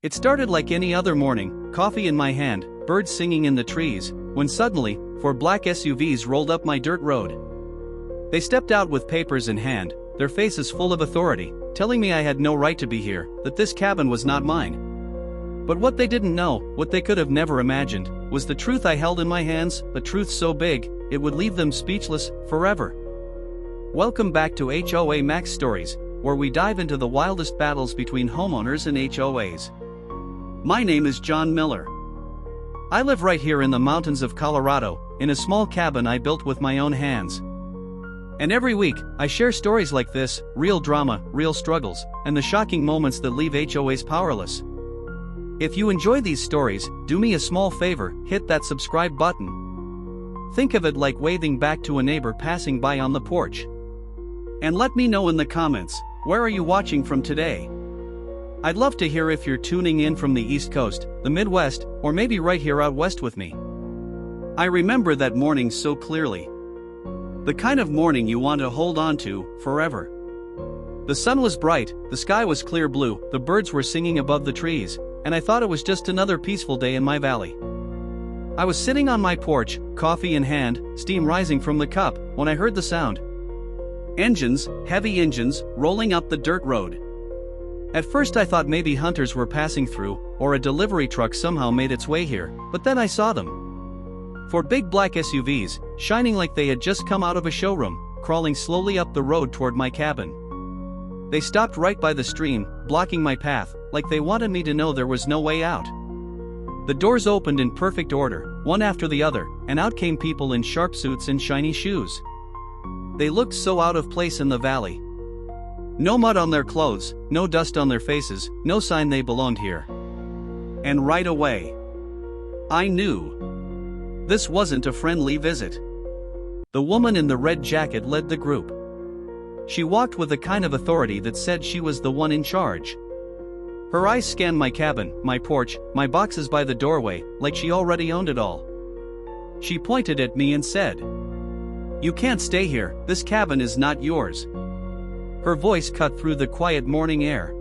It started like any other morning, coffee in my hand, birds singing in the trees, when suddenly, 4 black SUVs rolled up my dirt road. They stepped out with papers in hand, their faces full of authority, telling me I had no right to be here, that this cabin was not mine. But what they didn't know, what they could have never imagined, was the truth I held in my hands, a truth so big, it would leave them speechless, forever. Welcome back to HOA Max Stories, where we dive into the wildest battles between homeowners and HOAs. My name is John Miller. I live right here in the mountains of Colorado, in a small cabin I built with my own hands. And every week, I share stories like this, real drama, real struggles, and the shocking moments that leave HOAs powerless. If you enjoy these stories, do me a small favor, hit that subscribe button. Think of it like waving back to a neighbor passing by on the porch. And let me know in the comments, where are you watching from today? I'd love to hear if you're tuning in from the East Coast, the Midwest, or maybe right here out west with me. I remember that morning so clearly. The kind of morning you want to hold on to, forever. The sun was bright, the sky was clear blue, the birds were singing above the trees, and I thought it was just another peaceful day in my valley. I was sitting on my porch, coffee in hand, steam rising from the cup, when I heard the sound. Engines, heavy engines, rolling up the dirt road. At first I thought maybe hunters were passing through, or a delivery truck somehow made its way here, but then I saw them. 4 big black SUVs, shining like they had just come out of a showroom, crawling slowly up the road toward my cabin. They stopped right by the stream, blocking my path, like they wanted me to know there was no way out. The doors opened in perfect order, one after the other, and out came people in sharp suits and shiny shoes. They looked so out of place in the valley. No mud on their clothes, no dust on their faces, no sign they belonged here. And right away, I knew this wasn't a friendly visit. The woman in the red jacket led the group. She walked with a kind of authority that said she was the one in charge. Her eyes scanned my cabin, my porch, my boxes by the doorway, like she already owned it all. She pointed at me and said, "You can't stay here, this cabin is not yours." Her voice cut through the quiet morning air.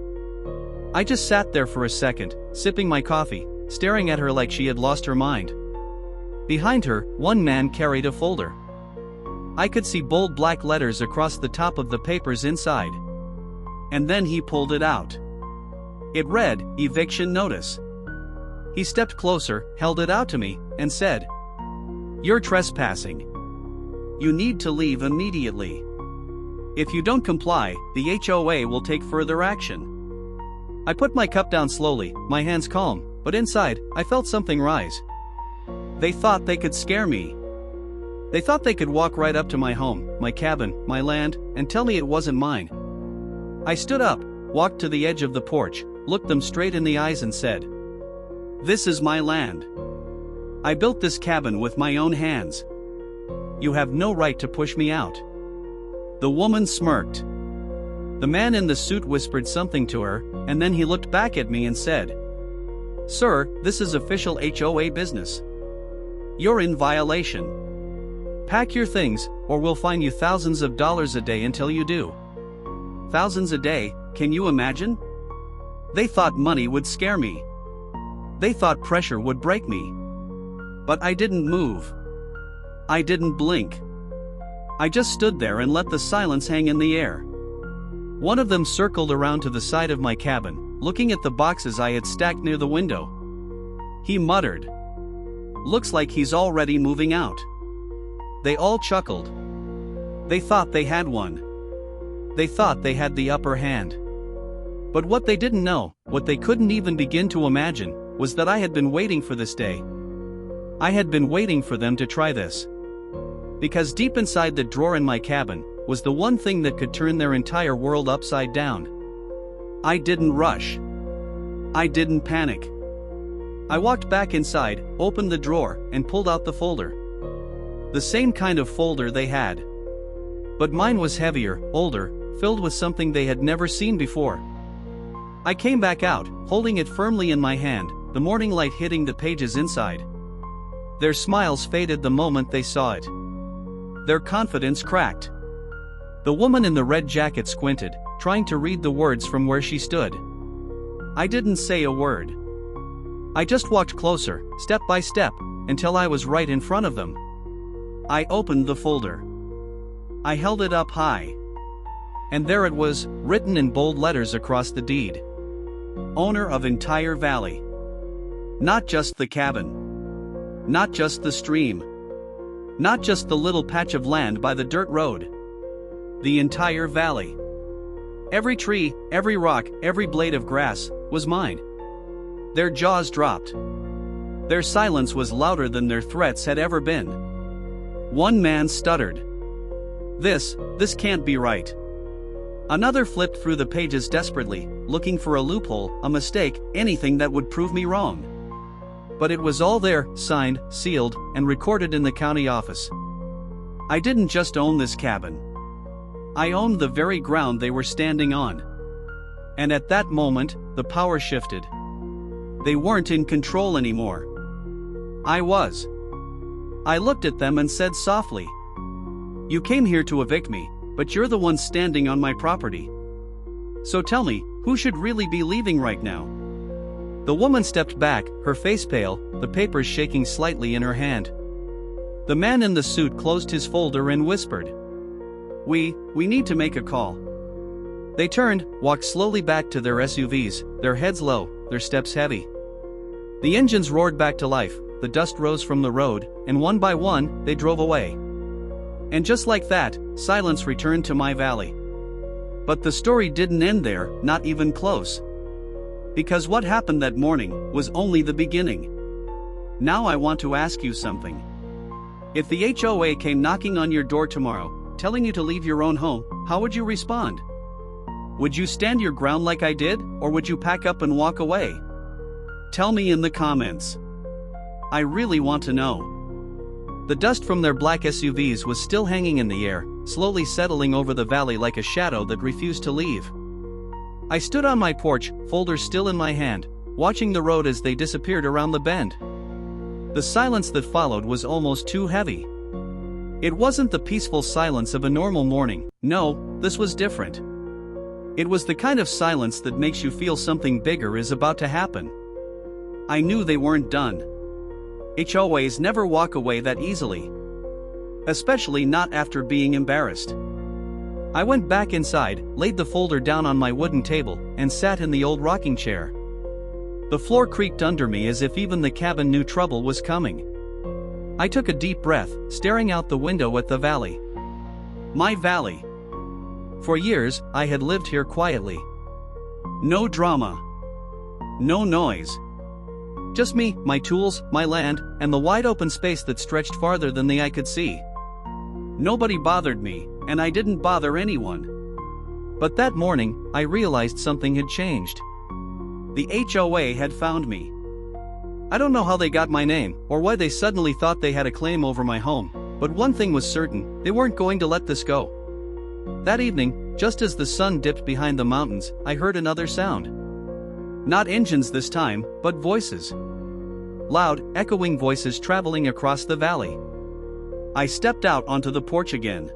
I just sat there for a second, sipping my coffee, staring at her like she had lost her mind. Behind her, one man carried a folder. I could see bold black letters across the top of the papers inside. And then he pulled it out. It read, "Eviction Notice." He stepped closer, held it out to me, and said, "You're trespassing. You need to leave immediately. If you don't comply, the HOA will take further action." I put my cup down slowly, my hands calm, but inside, I felt something rise. They thought they could scare me. They thought they could walk right up to my home, my cabin, my land, and tell me it wasn't mine. I stood up, walked to the edge of the porch, looked them straight in the eyes and said, "This is my land. I built this cabin with my own hands. You have no right to push me out." The woman smirked. The man in the suit whispered something to her, and then he looked back at me and said, "Sir, this is official HOA business. You're in violation. Pack your things, or we'll fine you thousands of dollars a day until you do." Thousands a day, can you imagine? They thought money would scare me. They thought pressure would break me. But I didn't move. I didn't blink. I just stood there and let the silence hang in the air. One of them circled around to the side of my cabin, looking at the boxes I had stacked near the window. He muttered, "Looks like he's already moving out." They all chuckled. They thought they had one. They thought they had the upper hand. But what they didn't know, what they couldn't even begin to imagine, was that I had been waiting for this day. I had been waiting for them to try this. Because deep inside the drawer in my cabin was the one thing that could turn their entire world upside down. I didn't rush. I didn't panic. I walked back inside, opened the drawer, and pulled out the folder. The same kind of folder they had. But mine was heavier, older, filled with something they had never seen before. I came back out, holding it firmly in my hand, the morning light hitting the pages inside. Their smiles faded the moment they saw it. Their confidence cracked. The woman in the red jacket squinted, trying to read the words from where she stood. I didn't say a word. I just walked closer, step by step, until I was right in front of them. I opened the folder. I held it up high. And there it was, written in bold letters across the deed. Owner of entire valley. Not just the cabin. Not just the stream. Not just the little patch of land by the dirt road. The entire valley. Every tree, every rock, every blade of grass, was mine. Their jaws dropped. Their silence was louder than their threats had ever been. One man stuttered. This can't be right. Another flipped through the pages desperately, looking for a loophole, a mistake, anything that would prove me wrong. But it was all there, signed, sealed, and recorded in the county office. I didn't just own this cabin. I owned the very ground they were standing on. And at that moment, the power shifted. They weren't in control anymore. I was. I looked at them and said softly, "You came here to evict me, but you're the one standing on my property. So tell me, who should really be leaving right now?" The woman stepped back, her face pale, the papers shaking slightly in her hand. The man in the suit closed his folder and whispered, We need to make a call." They turned, walked slowly back to their SUVs, their heads low, their steps heavy. The engines roared back to life, the dust rose from the road, and one by one, they drove away. And just like that, silence returned to my valley. But the story didn't end there, not even close. Because what happened that morning was only the beginning. Now I want to ask you something. If the HOA came knocking on your door tomorrow, telling you to leave your own home, how would you respond? Would you stand your ground like I did, or would you pack up and walk away? Tell me in the comments. I really want to know. The dust from their black SUVs was still hanging in the air, slowly settling over the valley like a shadow that refused to leave. I stood on my porch, folder still in my hand, watching the road as they disappeared around the bend. The silence that followed was almost too heavy. It wasn't the peaceful silence of a normal morning, no, this was different. It was the kind of silence that makes you feel something bigger is about to happen. I knew they weren't done. HOAs never walk away that easily. Especially not after being embarrassed. I went back inside, laid the folder down on my wooden table, and sat in the old rocking chair. The floor creaked under me as if even the cabin knew trouble was coming. I took a deep breath, staring out the window at the valley. My valley. For years, I had lived here quietly. No drama. No noise. Just me, my tools, my land, and the wide open space that stretched farther than the eye could see. Nobody bothered me, and I didn't bother anyone. But that morning, I realized something had changed. The HOA had found me. I don't know how they got my name, or why they suddenly thought they had a claim over my home, but one thing was certain, they weren't going to let this go. That evening, just as the sun dipped behind the mountains, I heard another sound. Not engines this time, but voices. Loud, echoing voices traveling across the valley. I stepped out onto the porch again.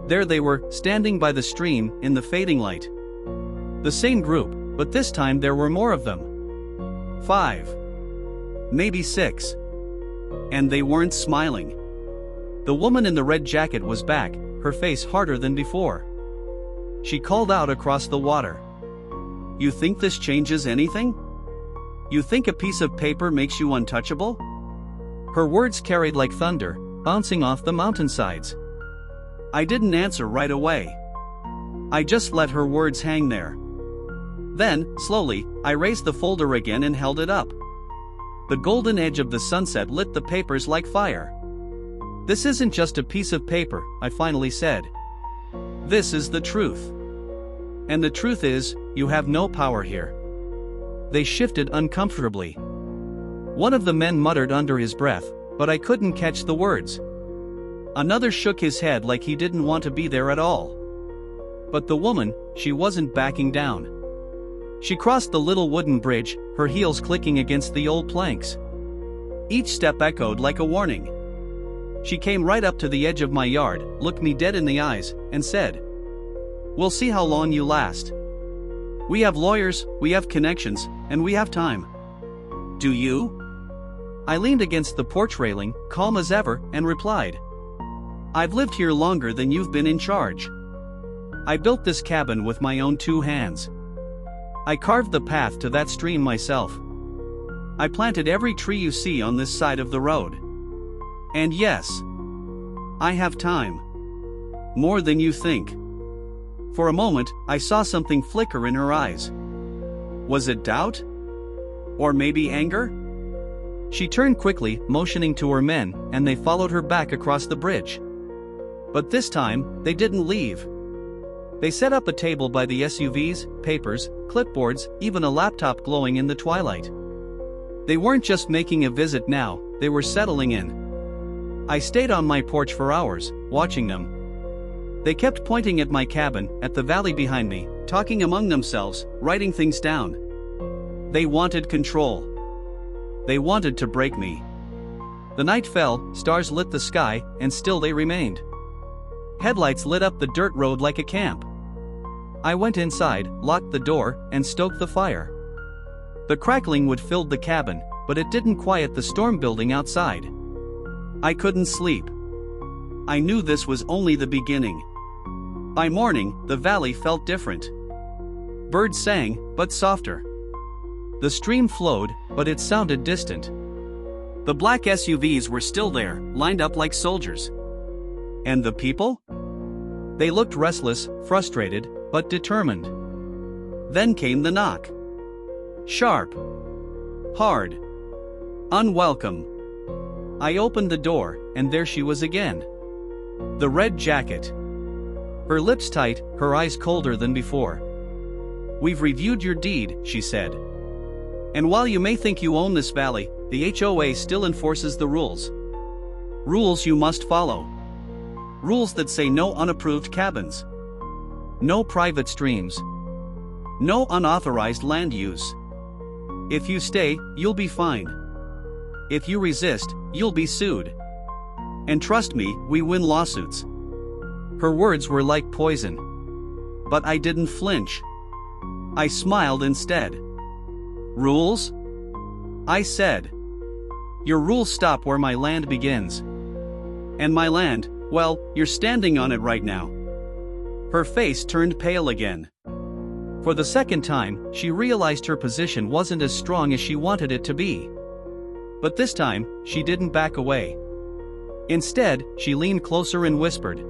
There they were, standing by the stream, in the fading light. The same group, but this time there were more of them. 5. Maybe 6. And they weren't smiling. The woman in the red jacket was back, her face harder than before. She called out across the water. "You think this changes anything? You think a piece of paper makes you untouchable?" Her words carried like thunder, bouncing off the mountainsides. I didn't answer right away. I just let her words hang there. Then, slowly, I raised the folder again and held it up. The golden edge of the sunset lit the papers like fire. "This isn't just a piece of paper," I finally said. "This is the truth. And the truth is, you have no power here." They shifted uncomfortably. One of the men muttered under his breath, but I couldn't catch the words. Another shook his head like he didn't want to be there at all. But the woman, she wasn't backing down. She crossed the little wooden bridge, her heels clicking against the old planks. Each step echoed like a warning. She came right up to the edge of my yard, looked me dead in the eyes, and said, "We'll see how long you last." We have lawyers, we have connections, and we have time. Do you? I leaned against the porch railing, calm as ever, and replied. I've lived here longer than you've been in charge. I built this cabin with my own 2 hands. I carved the path to that stream myself. I planted every tree you see on this side of the road. And yes, I have time. More than you think. For a moment, I saw something flicker in her eyes. Was it doubt? Or maybe anger? She turned quickly, motioning to her men, and they followed her back across the bridge. But this time, they didn't leave. They set up a table by the SUVs, papers, clipboards, even a laptop glowing in the twilight. They weren't just making a visit now, they were settling in. I stayed on my porch for hours, watching them. They kept pointing at my cabin, at the valley behind me, talking among themselves, writing things down. They wanted control. They wanted to break me. The night fell, stars lit the sky, and still they remained. Headlights lit up the dirt road like a camp. I went inside, locked the door, and stoked the fire. The crackling wood filled the cabin, but it didn't quiet the storm building outside. I couldn't sleep. I knew this was only the beginning. By morning, the valley felt different. Birds sang, but softer. The stream flowed, but it sounded distant. The black SUVs were still there, lined up like soldiers. And the people? They looked restless, frustrated, but determined. Then came the knock. Sharp. Hard. Unwelcome. I opened the door, and there she was again. The red jacket. Her lips tight, her eyes colder than before. We've reviewed your deed, she said. And while you may think you own this valley, the HOA still enforces the rules. Rules you must follow. Rules that say no unapproved cabins. No private streams. No unauthorized land use. If you stay, you'll be fined. If you resist, you'll be sued. And trust me, we win lawsuits. Her words were like poison. But I didn't flinch. I smiled instead. Rules? I said. Your rules stop where my land begins. And my land, well, you're standing on it right now. Her face turned pale again. For the second time, she realized her position wasn't as strong as she wanted it to be. But this time, she didn't back away. Instead, she leaned closer and whispered,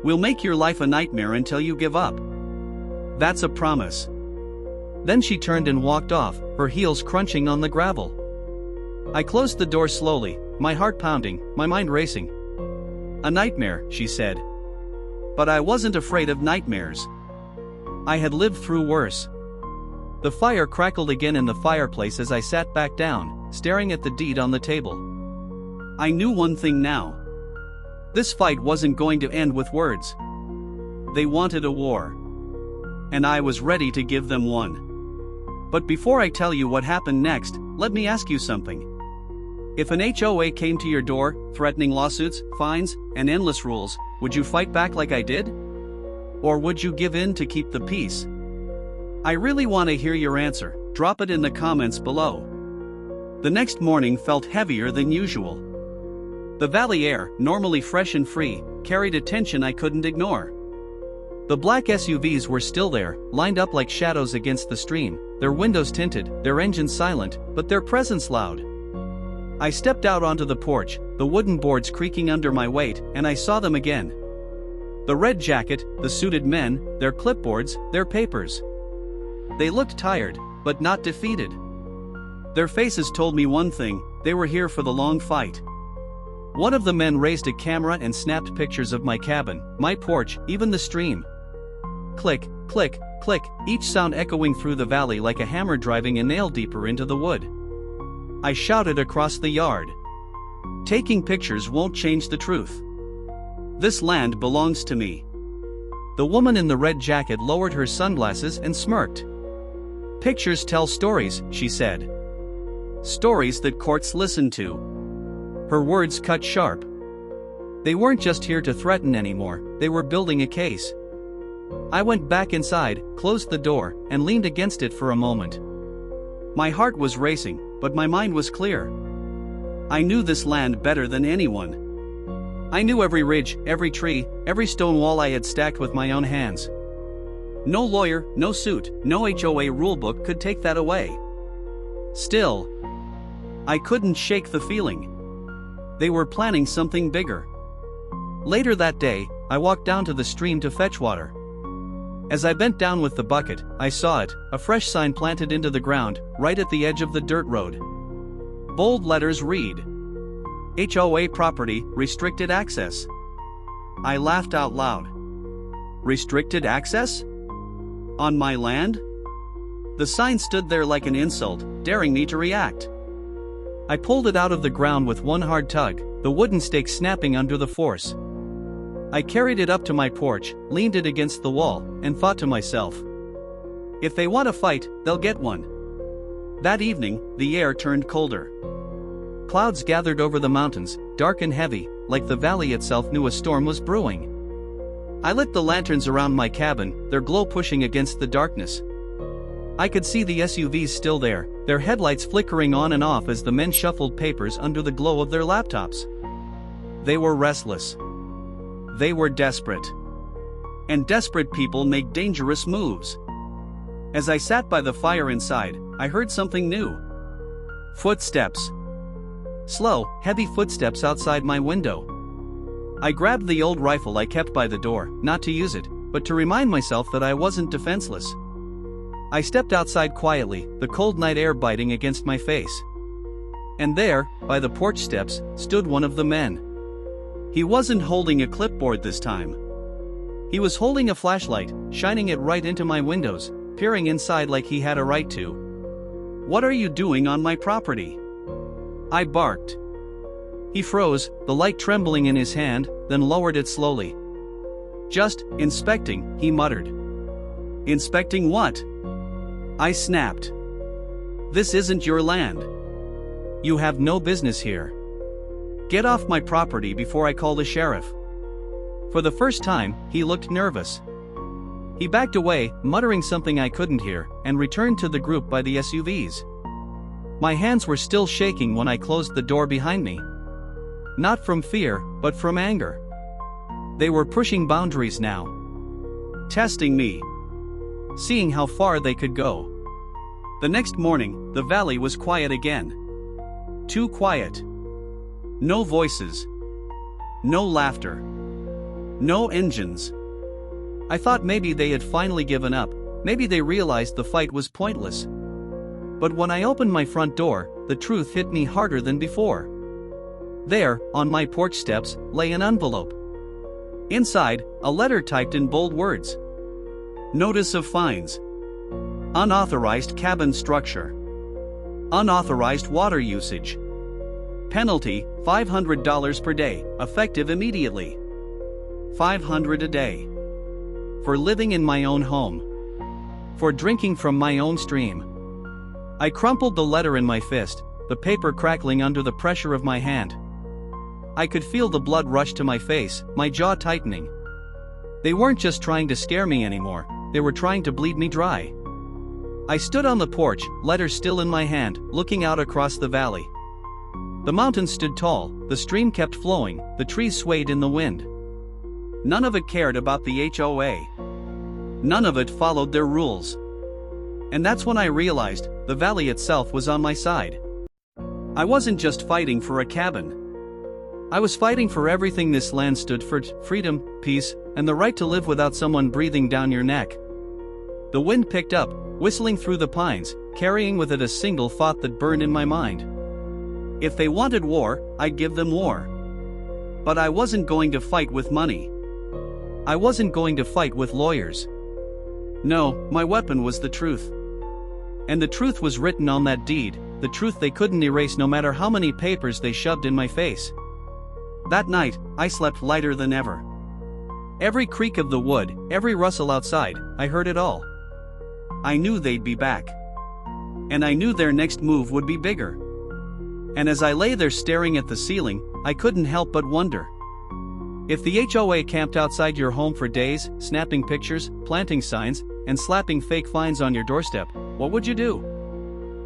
"We'll make your life a nightmare until you give up. That's a promise." Then she turned and walked off, her heels crunching on the gravel. I closed the door slowly, my heart pounding, my mind racing. "A nightmare," she said. But I wasn't afraid of nightmares. I had lived through worse. The fire crackled again in the fireplace as I sat back down, staring at the deed on the table. I knew one thing now. This fight wasn't going to end with words. They wanted a war. And I was ready to give them one. But before I tell you what happened next, let me ask you something. If an HOA came to your door, threatening lawsuits, fines, and endless rules, would you fight back like I did? Or would you give in to keep the peace? I really want to hear your answer. Drop it in the comments below. The next morning felt heavier than usual. The valley air, normally fresh and free, carried a tension I couldn't ignore. The black SUVs were still there, lined up like shadows against the stream, their windows tinted, their engines silent, but their presence loud. I stepped out onto the porch, the wooden boards creaking under my weight, and I saw them again. The red jacket, the suited men, their clipboards, their papers. They looked tired, but not defeated. Their faces told me one thing: they were here for the long fight. One of the men raised a camera and snapped pictures of my cabin, my porch, even the stream. Click, click, click, each sound echoing through the valley like a hammer driving a nail deeper into the wood. I shouted across the yard. Taking pictures won't change the truth. This land belongs to me. The woman in the red jacket lowered her sunglasses and smirked. Pictures tell stories, she said. Stories that courts listen to. Her words cut sharp. They weren't just here to threaten anymore, they were building a case. I went back inside, closed the door, and leaned against it for a moment. My heart was racing, but my mind was clear. I knew this land better than anyone. I knew every ridge, every tree, every stone wall I had stacked with my own hands. No lawyer, no suit, no HOA rulebook could take that away. Still, I couldn't shake the feeling. They were planning something bigger. Later that day, I walked down to the stream to fetch water. As I bent down with the bucket, I saw it, a fresh sign planted into the ground, right at the edge of the dirt road. Bold letters read, HOA property, restricted access. I laughed out loud. Restricted access? On my land? The sign stood there like an insult, daring me to react. I pulled it out of the ground with one hard tug, the wooden stake snapping under the force. I carried it up to my porch, leaned it against the wall, and thought to myself, if they want a fight, they'll get one. That evening, the air turned colder. Clouds gathered over the mountains, dark and heavy, like the valley itself knew a storm was brewing. I lit the lanterns around my cabin, their glow pushing against the darkness. I could see the SUVs still there, their headlights flickering on and off as the men shuffled papers under the glow of their laptops. They were restless. They were desperate. And desperate people make dangerous moves. As I sat by the fire inside, I heard something new. Footsteps. Slow, heavy footsteps outside my window. I grabbed the old rifle I kept by the door, not to use it, but to remind myself that I wasn't defenseless. I stepped outside quietly, the cold night air biting against my face. And there, by the porch steps, stood one of the men. He wasn't holding a clipboard this time. He was holding a flashlight, shining it right into my windows, peering inside like he had a right to. "What are you doing on my property?" I barked. He froze, the light trembling in his hand, then lowered it slowly. "Just inspecting," he muttered. "Inspecting what?" I snapped. "This isn't your land. You have no business here. Get off my property before I call the sheriff." For the first time, he looked nervous. He backed away, muttering something I couldn't hear, and returned to the group by the SUVs. My hands were still shaking when I closed the door behind me. Not from fear, but from anger. They were pushing boundaries now. Testing me. Seeing how far they could go. The next morning, the valley was quiet again. Too quiet. No voices. No laughter. No engines. I thought maybe they had finally given up, maybe they realized the fight was pointless. But when I opened my front door, the truth hit me harder than before. There, on my porch steps, lay an envelope. Inside, a letter typed in bold words. Notice of fines. Unauthorized cabin structure. Unauthorized water usage. Penalty, $500 per day, effective immediately. $500 a day. For living in my own home. For drinking from my own stream. I crumpled the letter in my fist, the paper crackling under the pressure of my hand. I could feel the blood rush to my face, my jaw tightening. They weren't just trying to scare me anymore, they were trying to bleed me dry. I stood on the porch, letter still in my hand, looking out across the valley. The mountains stood tall, the stream kept flowing, the trees swayed in the wind. None of it cared about the HOA. None of it followed their rules. And that's when I realized, the valley itself was on my side. I wasn't just fighting for a cabin. I was fighting for everything this land stood for: freedom, peace, and the right to live without someone breathing down your neck. The wind picked up, whistling through the pines, carrying with it a single thought that burned in my mind. If they wanted war, I'd give them war. But I wasn't going to fight with money. I wasn't going to fight with lawyers. No, my weapon was the truth. And the truth was written on that deed, the truth they couldn't erase no matter how many papers they shoved in my face. That night, I slept lighter than ever. Every creak of the wood, every rustle outside, I heard it all. I knew they'd be back. And I knew their next move would be bigger. And as I lay there staring at the ceiling, I couldn't help but wonder. If the HOA camped outside your home for days, snapping pictures, planting signs, and slapping fake fines on your doorstep, what would you do?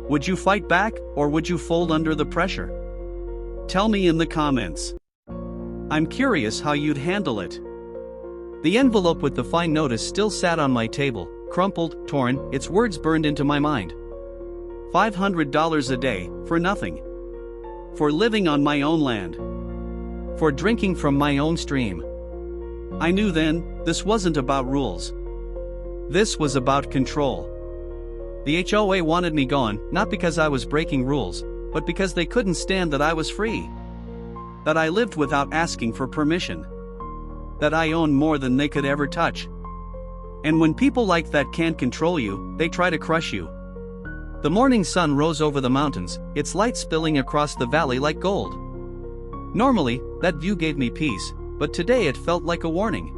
Would you fight back, or would you fold under the pressure? Tell me in the comments. I'm curious how you'd handle it. The envelope with the fine notice still sat on my table, crumpled, torn, its words burned into my mind. $500 a day, for nothing. For living on my own land. For drinking from my own stream. I knew then, this wasn't about rules. This was about control. The HOA wanted me gone, not because I was breaking rules, but because they couldn't stand that I was free. That I lived without asking for permission. That I owned more than they could ever touch. And when people like that can't control you, they try to crush you. The morning sun rose over the mountains, its light spilling across the valley like gold. Normally, that view gave me peace, but today it felt like a warning.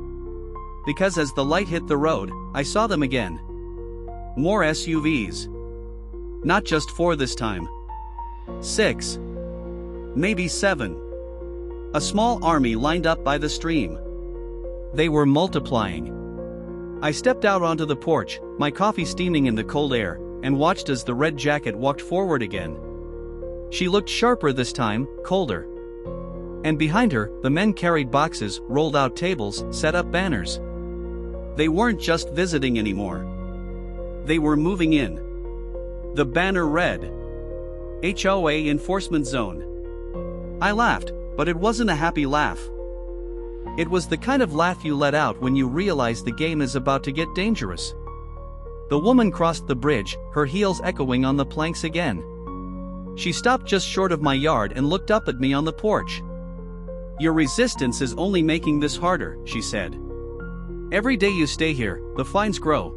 Because as the light hit the road, I saw them again. More SUVs. Not just 4 this time. 6. Maybe 7. A small army lined up by the stream. They were multiplying. I stepped out onto the porch, my coffee steaming in the cold air, and watched as the red jacket walked forward again. She looked sharper this time, colder. And behind her, the men carried boxes, rolled out tables, set up banners. They weren't just visiting anymore. They were moving in. The banner read, HOA Enforcement Zone. I laughed, but it wasn't a happy laugh. It was the kind of laugh you let out when you realize the game is about to get dangerous. The woman crossed the bridge, her heels echoing on the planks again. She stopped just short of my yard and looked up at me on the porch. Your resistance is only making this harder, she said. Every day you stay here, the fines grow.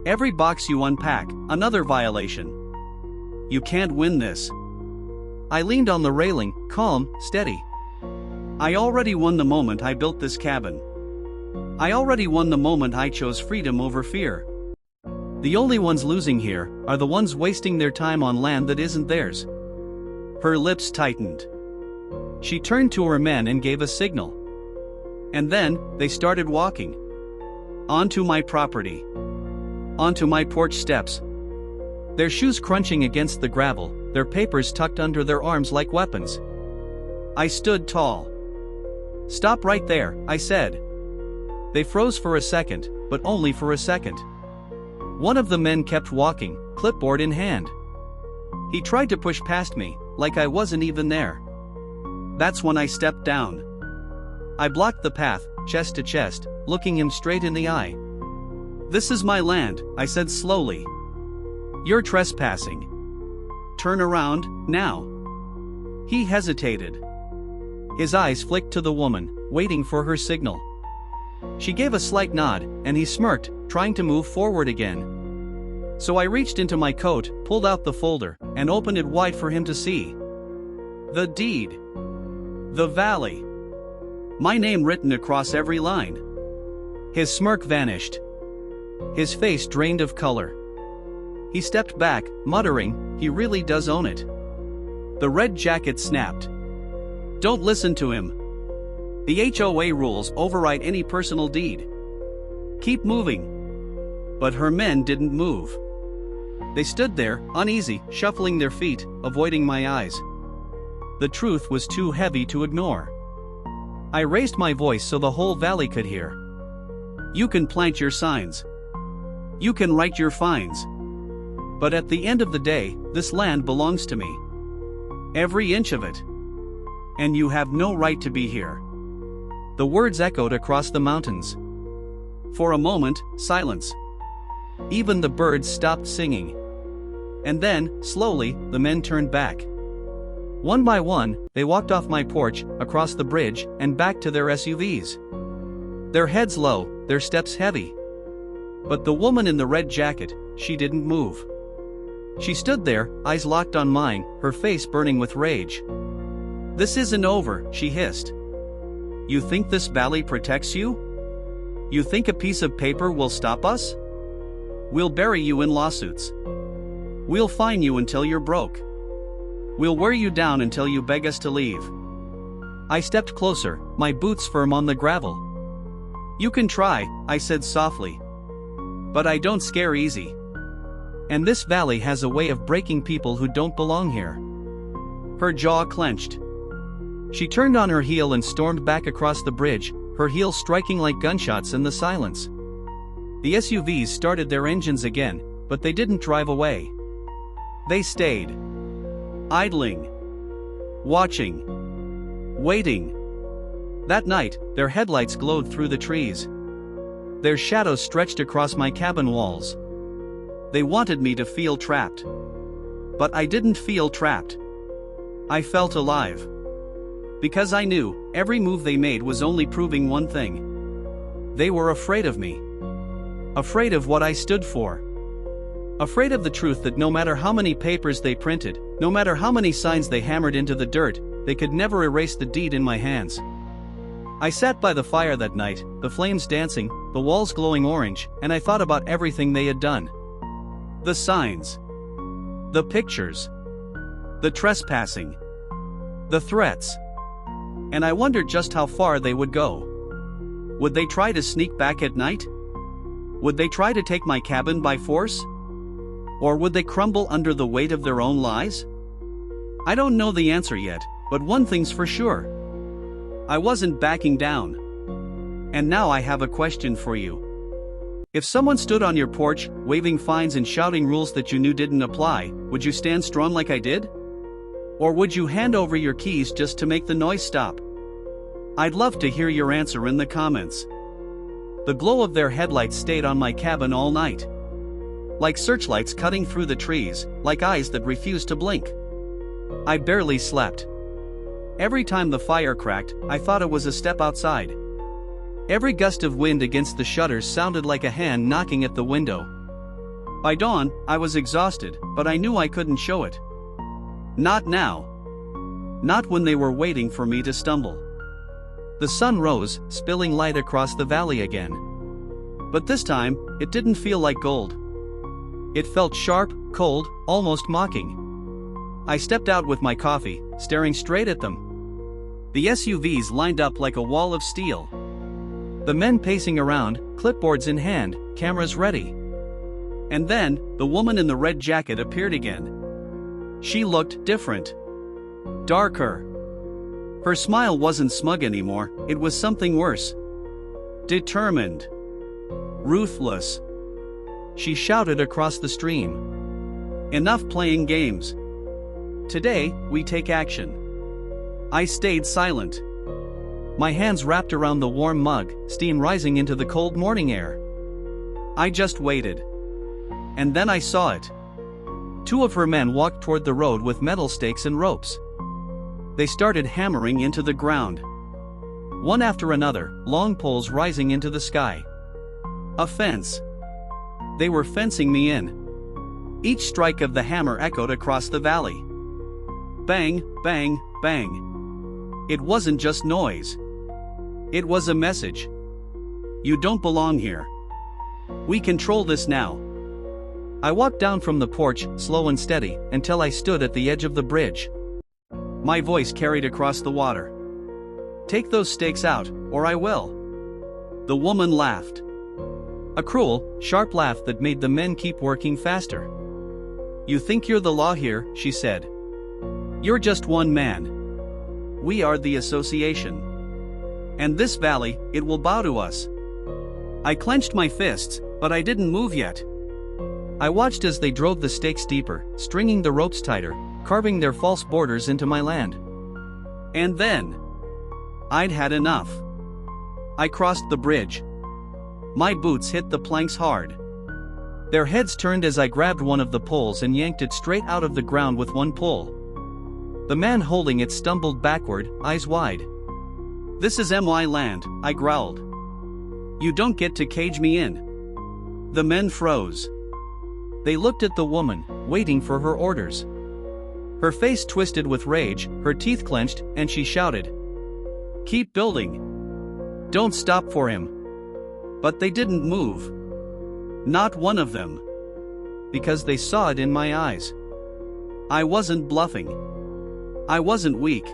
Every box you unpack, another violation. You can't win this. I leaned on the railing, calm, steady. I already won the moment I built this cabin. I already won the moment I chose freedom over fear. The only ones losing here are the ones wasting their time on land that isn't theirs. Her lips tightened. She turned to her men and gave a signal. And then, they started walking. Onto my property. Onto my porch steps. Their shoes crunching against the gravel, their papers tucked under their arms like weapons. I stood tall. Stop right there, I said. They froze for a second, but only for a second. One of the men kept walking, clipboard in hand. He tried to push past me, like I wasn't even there. That's when I stepped down. I blocked the path, chest to chest, looking him straight in the eye. This is my land, I said slowly. You're trespassing. Turn around, now. He hesitated. His eyes flicked to the woman, waiting for her signal. She gave a slight nod, and he smirked, trying to move forward again. So I reached into my coat, pulled out the folder, and opened it wide for him to see. The deed. The valley. My name written across every line. His smirk vanished. His face drained of color. He stepped back, muttering, he really does own it. The red jacket snapped. Don't listen to him. The HOA rules override any personal deed. Keep moving. But her men didn't move. They stood there, uneasy, shuffling their feet, avoiding my eyes. The truth was too heavy to ignore. I raised my voice so the whole valley could hear. You can plant your signs. You can write your fines. But at the end of the day, this land belongs to me. Every inch of it. And you have no right to be here. The words echoed across the mountains. For a moment, silence. Even the birds stopped singing. And then, slowly, the men turned back. One by one, they walked off my porch, across the bridge, and back to their SUVs. Their heads low, their steps heavy. But the woman in the red jacket, she didn't move. She stood there, eyes locked on mine, her face burning with rage. This isn't over, she hissed. You think this valley protects you? You think a piece of paper will stop us? We'll bury you in lawsuits. We'll fine you until you're broke. We'll wear you down until you beg us to leave. I stepped closer, my boots firm on the gravel. "You can try," I said softly. "But I don't scare easy. And this valley has a way of breaking people who don't belong here." Her jaw clenched. She turned on her heel and stormed back across the bridge, her heels striking like gunshots in the silence. The SUVs started their engines again, but they didn't drive away. They stayed. Idling. Watching. Waiting. That night, their headlights glowed through the trees. Their shadows stretched across my cabin walls. They wanted me to feel trapped. But I didn't feel trapped. I felt alive. Because I knew, every move they made was only proving one thing. They were afraid of me. Afraid of what I stood for. Afraid of the truth that no matter how many papers they printed, no matter how many signs they hammered into the dirt, they could never erase the deed in my hands. I sat by the fire that night, the flames dancing, the walls glowing orange, and I thought about everything they had done. The signs. The pictures. The trespassing. The threats. And I wondered just how far they would go. Would they try to sneak back at night? Would they try to take my cabin by force? Or would they crumble under the weight of their own lies? I don't know the answer yet, but one thing's for sure. I wasn't backing down. And now I have a question for you. If someone stood on your porch, waving fines and shouting rules that you knew didn't apply, would you stand strong like I did? Or would you hand over your keys just to make the noise stop? I'd love to hear your answer in the comments. The glow of their headlights stayed on my cabin all night. Like searchlights cutting through the trees, like eyes that refused to blink. I barely slept. Every time the fire cracked, I thought it was a step outside. Every gust of wind against the shutters sounded like a hand knocking at the window. By dawn, I was exhausted, but I knew I couldn't show it. Not now. Not when they were waiting for me to stumble. The sun rose, spilling light across the valley again. But this time, it didn't feel like gold. It felt sharp, cold, almost mocking. I stepped out with my coffee, staring straight at them. The SUVs lined up like a wall of steel. The men pacing around, clipboards in hand, cameras ready. And then, the woman in the red jacket appeared again. She looked different. Darker. Her smile wasn't smug anymore, it was something worse. Determined. Ruthless. She shouted across the stream. "Enough playing games. Today, we take action." I stayed silent. My hands wrapped around the warm mug, steam rising into the cold morning air. I just waited. And then I saw it. Two of her men walked toward the road with metal stakes and ropes. They started hammering into the ground. One after another, long poles rising into the sky. A fence. They were fencing me in. Each strike of the hammer echoed across the valley. Bang, bang, bang. It wasn't just noise. It was a message. You don't belong here. We control this now. I walked down from the porch, slow and steady, until I stood at the edge of the bridge. My voice carried across the water. "Take those stakes out, or I will." The woman laughed. A cruel, sharp laugh that made the men keep working faster. "You think you're the law here," she said. "You're just one man. We are the association. And this valley, it will bow to us." I clenched my fists, but I didn't move yet. I watched as they drove the stakes deeper, stringing the ropes tighter, carving their false borders into my land. And then, I'd had enough. I crossed the bridge. My boots hit the planks hard. Their heads turned as I grabbed one of the poles and yanked it straight out of the ground with one pull. The man holding it stumbled backward, eyes wide. "This is my land," I growled. "You don't get to cage me in." The men froze. They looked at the woman, waiting for her orders. Her face twisted with rage, her teeth clenched, and she shouted, "Keep building. Don't stop for him." But they didn't move. Not one of them. Because they saw it in my eyes. I wasn't bluffing. I wasn't weak.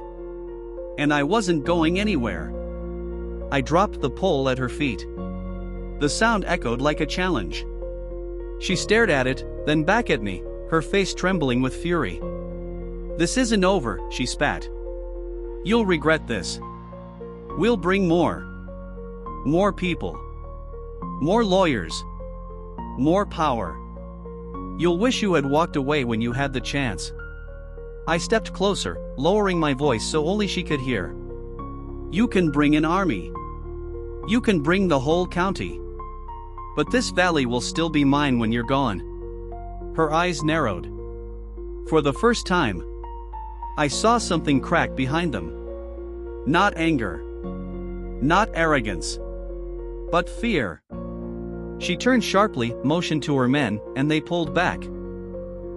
And I wasn't going anywhere. I dropped the pole at her feet. The sound echoed like a challenge. She stared at it, then back at me, her face trembling with fury. "This isn't over," she spat. "You'll regret this. We'll bring more. More people. More lawyers. More power. You'll wish you had walked away when you had the chance." I stepped closer, lowering my voice so only she could hear. "You can bring an army. You can bring the whole county. But this valley will still be mine when you're gone." Her eyes narrowed. For the first time, I saw something crack behind them. Not anger. Not arrogance. But fear. She turned sharply, motioned to her men, and they pulled back.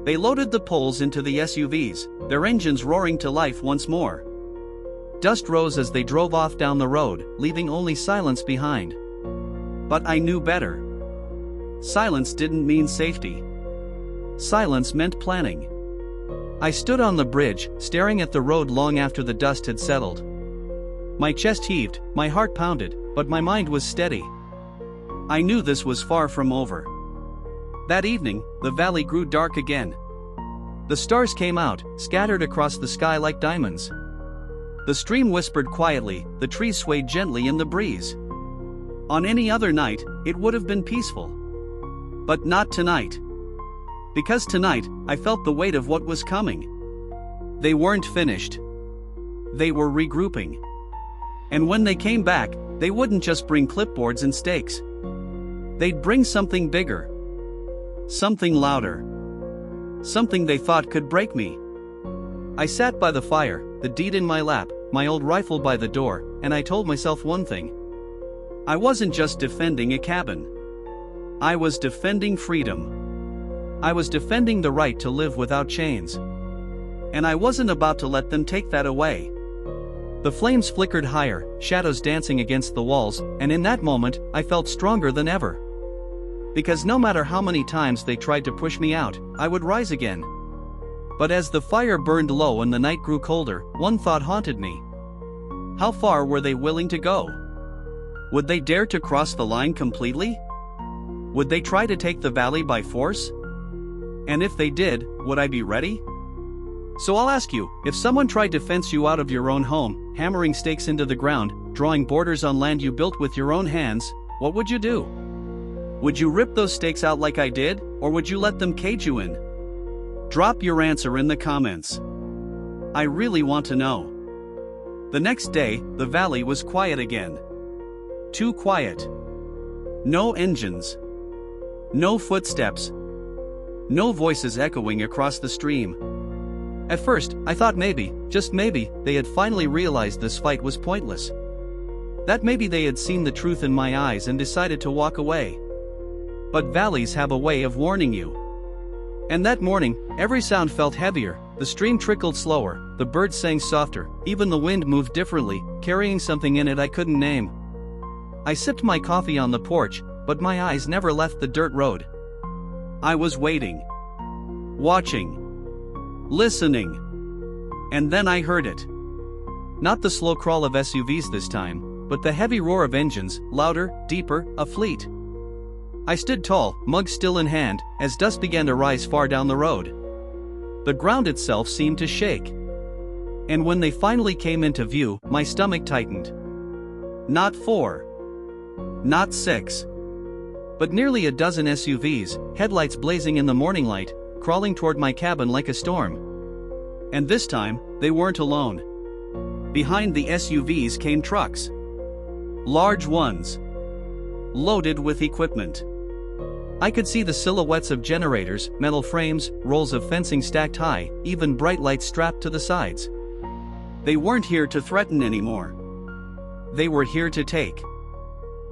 They loaded the poles into the SUVs, their engines roaring to life once more. Dust rose as they drove off down the road, leaving only silence behind. But I knew better. Silence didn't mean safety. Silence meant planning. I stood on the bridge, staring at the road long after the dust had settled. My chest heaved, my heart pounded, but my mind was steady. I knew this was far from over. That evening, the valley grew dark again. The stars came out, scattered across the sky like diamonds. The stream whispered quietly, the trees swayed gently in the breeze. On any other night, it would have been peaceful. But not tonight. Because tonight, I felt the weight of what was coming. They weren't finished. They were regrouping. And when they came back, they wouldn't just bring clipboards and stakes. They'd bring something bigger. Something louder. Something they thought could break me. I sat by the fire, the deed in my lap, my old rifle by the door, and I told myself one thing. I wasn't just defending a cabin. I was defending freedom. I was defending the right to live without chains. And I wasn't about to let them take that away. The flames flickered higher, shadows dancing against the walls, and in that moment, I felt stronger than ever. Because no matter how many times they tried to push me out, I would rise again. But as the fire burned low and the night grew colder, one thought haunted me. How far were they willing to go? Would they dare to cross the line completely? Would they try to take the valley by force? And if they did, would I be ready? So I'll ask you, if someone tried to fence you out of your own home, hammering stakes into the ground, drawing borders on land you built with your own hands, what would you do? Would you rip those stakes out like I did, or would you let them cage you in? Drop your answer in the comments. I really want to know. The next day, the valley was quiet again. Too quiet. No engines. No footsteps. No voices echoing across the stream. At first, I thought maybe, just maybe, they had finally realized this fight was pointless. That maybe they had seen the truth in my eyes and decided to walk away. But valleys have a way of warning you. And that morning, every sound felt heavier, the stream trickled slower, the birds sang softer, even the wind moved differently, carrying something in it I couldn't name. I sipped my coffee on the porch, but my eyes never left the dirt road. I was waiting. Watching. Listening. And then I heard it. Not the slow crawl of SUVs this time, but the heavy roar of engines, louder, deeper, a fleet. I stood tall, mug still in hand, as dust began to rise far down the road. The ground itself seemed to shake. And when they finally came into view, my stomach tightened. Not 4. Not 6. But nearly a dozen SUVs, headlights blazing in the morning light, crawling toward my cabin like a storm. And this time, they weren't alone. Behind the SUVs came trucks. Large ones. Loaded with equipment. I could see the silhouettes of generators, metal frames, rolls of fencing stacked high, even bright lights strapped to the sides. They weren't here to threaten anymore. They were here to take.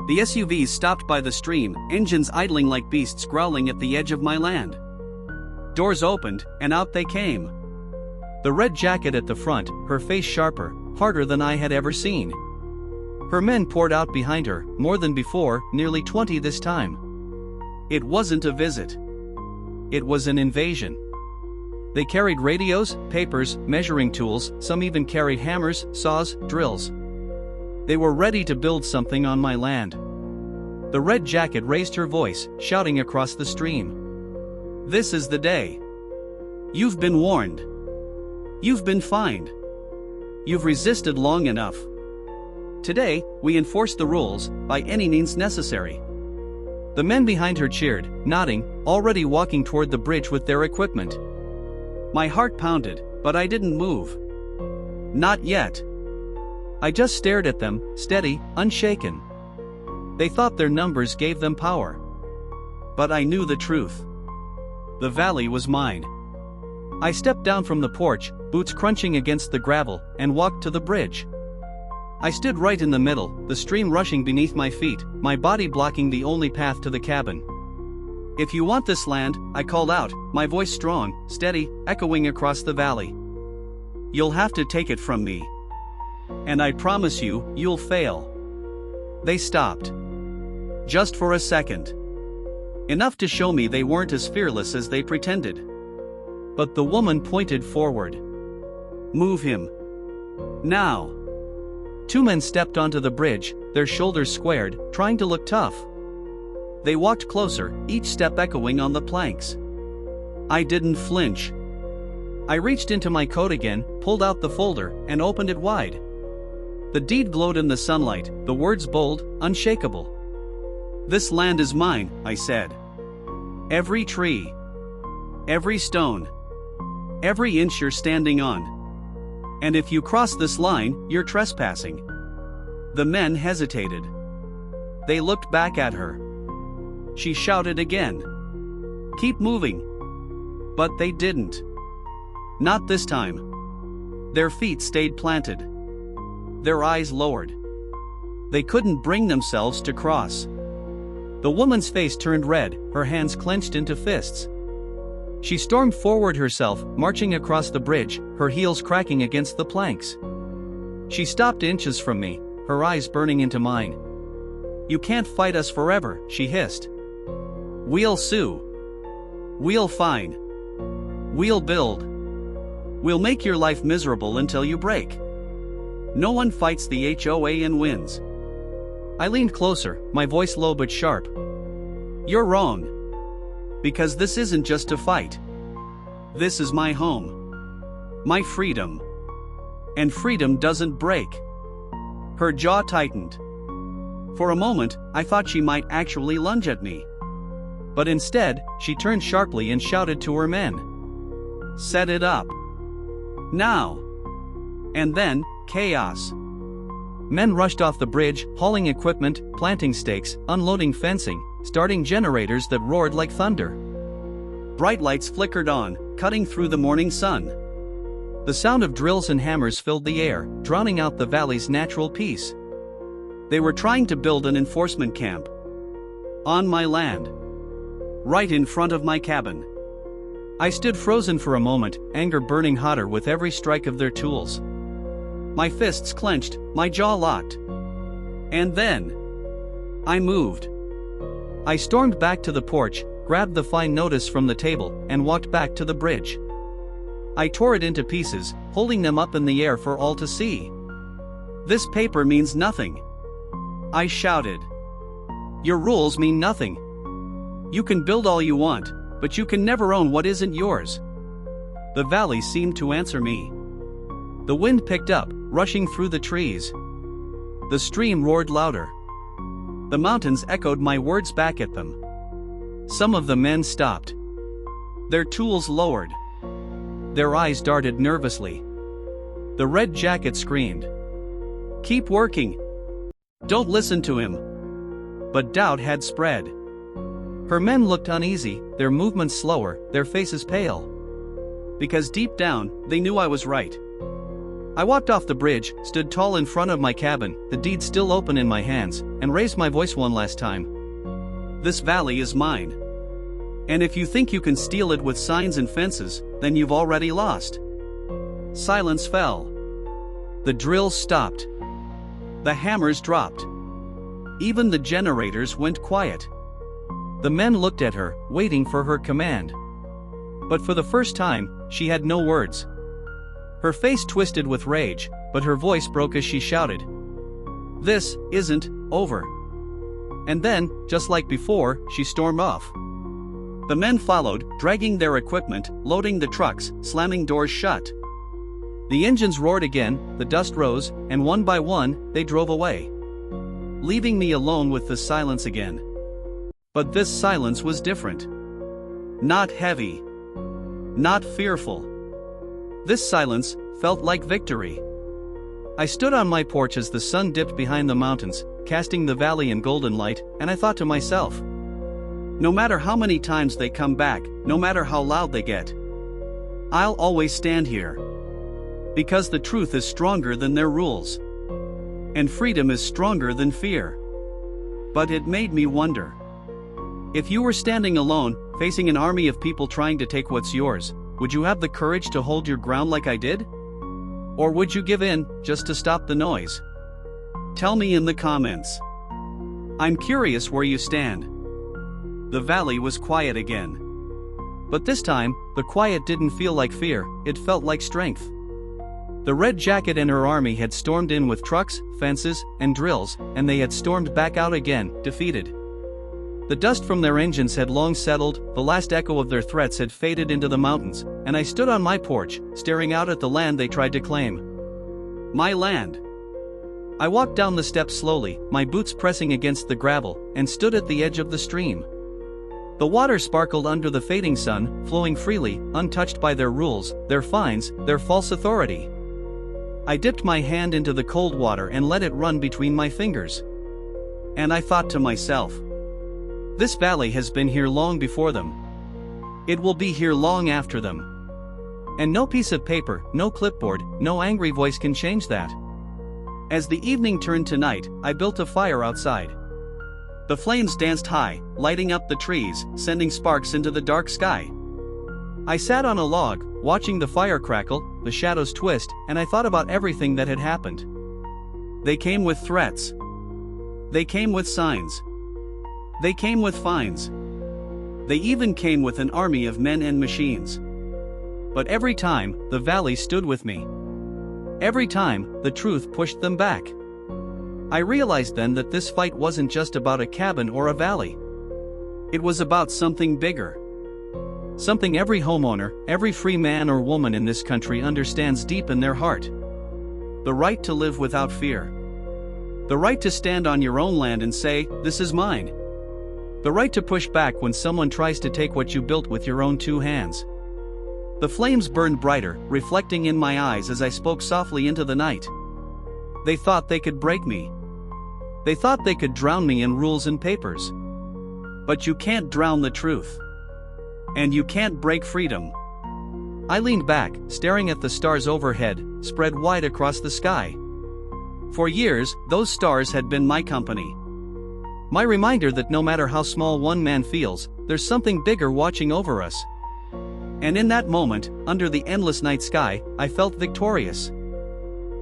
The SUVs stopped by the stream, engines idling like beasts growling at the edge of my land. Doors opened, and out they came. The red jacket at the front, her face sharper, harder than I had ever seen. Her men poured out behind her, more than before, nearly 20 this time. It wasn't a visit. It was an invasion. They carried radios, papers, measuring tools, some even carried hammers, saws, drills. They were ready to build something on my land. The red jacket raised her voice, shouting across the stream. "This is the day. You've been warned. You've been fined. You've resisted long enough. Today, we enforce the rules, by any means necessary." The men behind her cheered, nodding, already walking toward the bridge with their equipment. My heart pounded, but I didn't move. Not yet. I just stared at them, steady, unshaken. They thought their numbers gave them power. But I knew the truth. The valley was mine. I stepped down from the porch, boots crunching against the gravel, and walked to the bridge. I stood right in the middle, the stream rushing beneath my feet, my body blocking the only path to the cabin. "If you want this land," I called out, my voice strong, steady, echoing across the valley. "You'll have to take it from me. And I promise you, you'll fail." They stopped. Just for a second. Enough to show me they weren't as fearless as they pretended. But the woman pointed forward. "Move him. Now." Two men stepped onto the bridge, their shoulders squared, trying to look tough. They walked closer, each step echoing on the planks. I didn't flinch. I reached into my coat again, pulled out the folder, and opened it wide. The deed glowed in the sunlight, the words bold, unshakable. "This land is mine," I said. "Every tree. Every stone. Every inch you're standing on. And if you cross this line, you're trespassing." The men hesitated. They looked back at her. She shouted again. "Keep moving." But they didn't. Not this time. Their feet stayed planted. Their eyes lowered. They couldn't bring themselves to cross. The woman's face turned red, her hands clenched into fists. She stormed forward herself, marching across the bridge, her heels cracking against the planks. She stopped inches from me, her eyes burning into mine. "You can't fight us forever," she hissed. "We'll sue. We'll fine. We'll build. We'll make your life miserable until you break. No one fights the HOA and wins." I leaned closer, my voice low but sharp. "You're wrong. Because this isn't just a fight. This is my home. My freedom. And freedom doesn't break." Her jaw tightened. For a moment, I thought she might actually lunge at me. But instead, she turned sharply and shouted to her men. "Set it up. Now." And then, chaos. Men rushed off the bridge, hauling equipment, planting stakes, unloading fencing, starting generators that roared like thunder. Bright lights flickered on, cutting through the morning sun. The sound of drills and hammers filled the air, drowning out the valley's natural peace. They were trying to build an enforcement camp. On my land. Right in front of my cabin. I stood frozen for a moment, anger burning hotter with every strike of their tools. My fists clenched, my jaw locked. And then I moved. I stormed back to the porch, grabbed the fine notice from the table, and walked back to the bridge. I tore it into pieces, holding them up in the air for all to see. "This paper means nothing," I shouted. "Your rules mean nothing. You can build all you want, but you can never own what isn't yours." The valley seemed to answer me. The wind picked up, rushing through the trees. The stream roared louder. The mountains echoed my words back at them. Some of the men stopped. Their tools lowered. Their eyes darted nervously. The red jacket screamed. "Keep working. Don't listen to him." But doubt had spread. Her men looked uneasy, their movements slower, their faces pale. Because deep down, they knew I was right. I walked off the bridge, stood tall in front of my cabin, the deed still open in my hands, and raised my voice one last time. "This valley is mine. And if you think you can steal it with signs and fences, then you've already lost." Silence fell. The drills stopped. The hammers dropped. Even the generators went quiet. The men looked at her, waiting for her command. But for the first time, she had no words. Her face twisted with rage, but her voice broke as she shouted, "This isn't over." And then, just like before, she stormed off. The men followed, dragging their equipment, loading the trucks, slamming doors shut. The engines roared again, the dust rose, and one by one, they drove away, leaving me alone with the silence again. But this silence was different. Not heavy. Not fearful. This silence felt like victory. I stood on my porch as the sun dipped behind the mountains, casting the valley in golden light, and I thought to myself, no matter how many times they come back, no matter how loud they get, I'll always stand here. Because the truth is stronger than their rules. And freedom is stronger than fear. But it made me wonder. If you were standing alone, facing an army of people trying to take what's yours, would you have the courage to hold your ground like I did? Or would you give in, just to stop the noise? Tell me in the comments. I'm curious where you stand. The valley was quiet again. But this time, the quiet didn't feel like fear, it felt like strength. The Red Jacket and her army had stormed in with trucks, fences, and drills, and they had stormed back out again, defeated. The dust from their engines had long settled, the last echo of their threats had faded into the mountains, and I stood on my porch, staring out at the land they tried to claim. My land. I walked down the steps slowly, my boots pressing against the gravel, and stood at the edge of the stream. The water sparkled under the fading sun, flowing freely, untouched by their rules, their fines, their false authority. I dipped my hand into the cold water and let it run between my fingers. And I thought to myself, this valley has been here long before them. It will be here long after them. And no piece of paper, no clipboard, no angry voice can change that. As the evening turned to night, I built a fire outside. The flames danced high, lighting up the trees, sending sparks into the dark sky. I sat on a log, watching the fire crackle, the shadows twist, and I thought about everything that had happened. They came with threats. They came with signs. They came with fines. They even came with an army of men and machines. But every time, the valley stood with me. Every time, the truth pushed them back. I realized then that this fight wasn't just about a cabin or a valley. It was about something bigger. Something every homeowner, every free man or woman in this country understands deep in their heart. The right to live without fear. The right to stand on your own land and say, this is mine. The right to push back when someone tries to take what you built with your own two hands. The flames burned brighter, reflecting in my eyes as I spoke softly into the night. They thought they could break me. They thought they could drown me in rules and papers. But you can't drown the truth. And you can't break freedom. I leaned back, staring at the stars overhead, spread wide across the sky. For years, those stars had been my company. My reminder that no matter how small one man feels, there's something bigger watching over us. And in that moment, under the endless night sky, I felt victorious.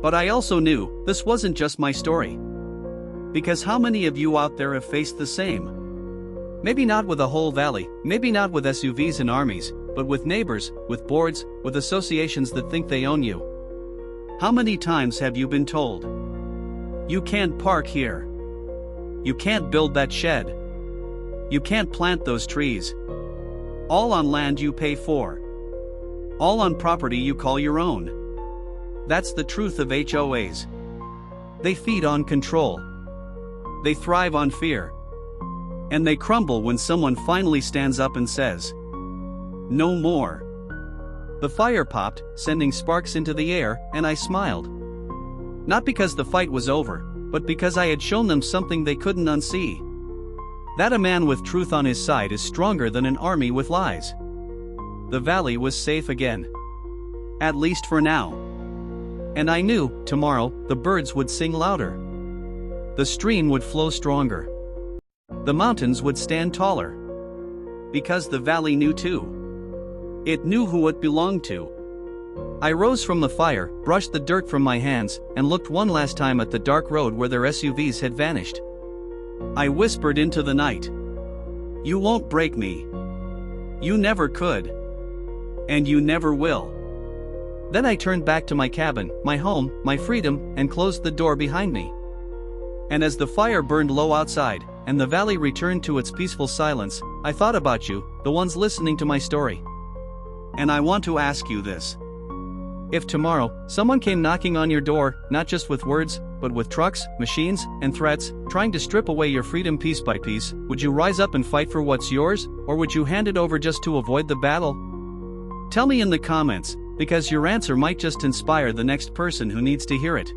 But I also knew, this wasn't just my story. Because how many of you out there have faced the same? Maybe not with a whole valley, maybe not with SUVs and armies, but with neighbors, with boards, with associations that think they own you. How many times have you been told? You can't park here. You can't build that shed. You can't plant those trees. All on land you pay for. All on property you call your own. That's the truth of HOAs. They feed on control. They thrive on fear. And they crumble when someone finally stands up and says, no more. The fire popped, sending sparks into the air, and I smiled. Not because the fight was over, but because I had shown them something they couldn't unsee. That a man with truth on his side is stronger than an army with lies. The valley was safe again. At least for now. And I knew, tomorrow, the birds would sing louder. The stream would flow stronger. The mountains would stand taller. Because the valley knew too. It knew who it belonged to. I rose from the fire, brushed the dirt from my hands, and looked one last time at the dark road where their SUVs had vanished. I whispered into the night. You won't break me. You never could. And you never will. Then I turned back to my cabin, my home, my freedom, and closed the door behind me. And as the fire burned low outside, and the valley returned to its peaceful silence, I thought about you, the ones listening to my story. And I want to ask you this. If tomorrow, someone came knocking on your door, not just with words, but with trucks, machines, and threats, trying to strip away your freedom piece by piece, would you rise up and fight for what's yours, or would you hand it over just to avoid the battle? Tell me in the comments, because your answer might just inspire the next person who needs to hear it.